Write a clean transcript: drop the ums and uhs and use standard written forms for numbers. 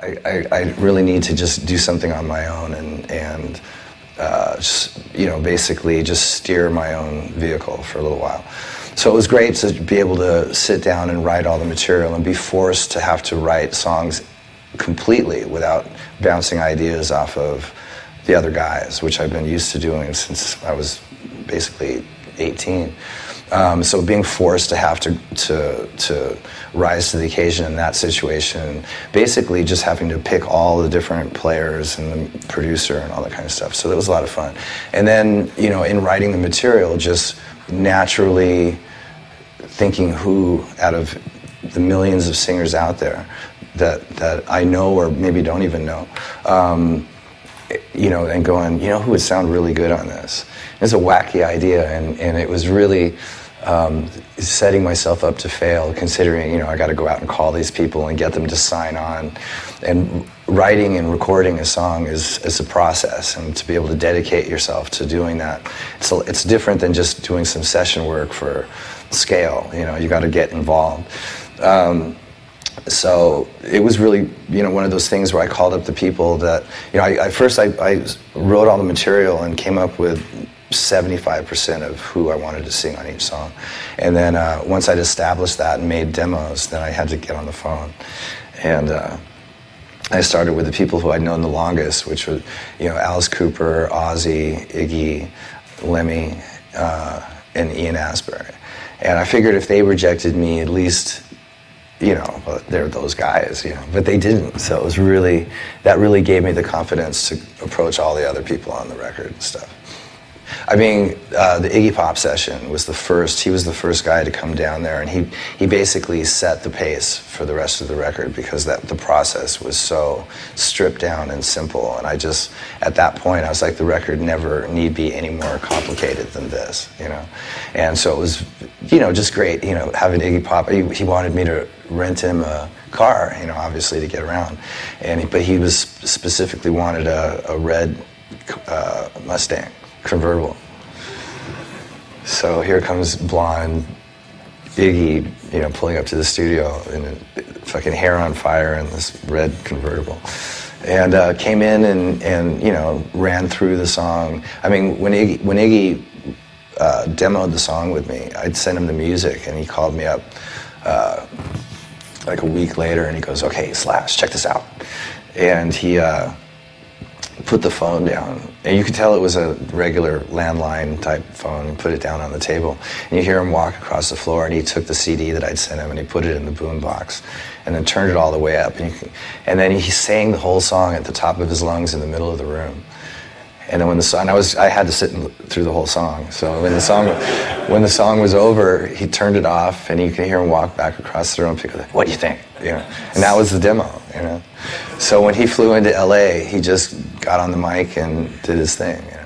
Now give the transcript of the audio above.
I really need to just do something on my own and just, you know, basically just steer my own vehicle for a little while. So it was great to be able to sit down and write all the material and be forced to have to write songs completely without bouncing ideas off of the other guys, which I've been used to doing since I was basically 18. So being forced to have to rise to the occasion in that situation, basically just having to pick all the different players and the producer and all that kind of stuff. So that was a lot of fun. And then, you know, in writing the material, just naturally thinking who out of the millions of singers out there that I know or maybe don't even know, you know, and going, you know, who would sound really good on this? It's a wacky idea, and it was really setting myself up to fail, considering, you know, I got to go out and call these people and get them to sign on. And writing and recording a song is a process, and to be able to dedicate yourself to doing that, it's different than just doing some session work for scale. You know, you got to get involved. So it was really, you know, one of those things where I called up the people that, you know, I wrote all the material and came up with 75% of who I wanted to sing on each song. And then once I'd established that and made demos, then I had to get on the phone. And I started with the people who I'd known the longest, which were, you know, Alice Cooper, Ozzy, Iggy, Lemmy, and Ian Astbury. And I figured if they rejected me, at least, you know, well, they're those guys, you know, but they didn't. So it was really, that really gave me the confidence to approach all the other people on the record and stuff. I mean, the Iggy Pop session was he was the first guy to come down there, and he basically set the pace for the rest of the record, because the process was so stripped down and simple. And I just, at that point, I was like, the record never need be any more complicated than this, you know. And so it was, you know, just great, you know, having Iggy Pop. He wanted me to rent him a car, you know, obviously to get around, but he was specifically wanted a red Mustang convertible. So here comes blonde Iggy, you know, pulling up to the studio in a fucking hair on fire in this red convertible, and came in and you know, ran through the song. I mean, when Iggy demoed the song with me, I'd send him the music, and he called me up like a week later, and he goes, "Okay, Slash, check this out," and he put the phone down, and you could tell it was a regular landline type phone, and put it down on the table, and you hear him walk across the floor, and he took the CD that I'd sent him and he put it in the boombox and then turned it all the way up, and then he sang the whole song at the top of his lungs in the middle of the room. And then when the song, I had to sit through the whole song. So when the song was over, he turned it off, and you could hear him walk back across the room and pick up, "What do you think?" You know, and that was the demo. You know, so when he flew into LA, he just got on the mic and did his thing. You know?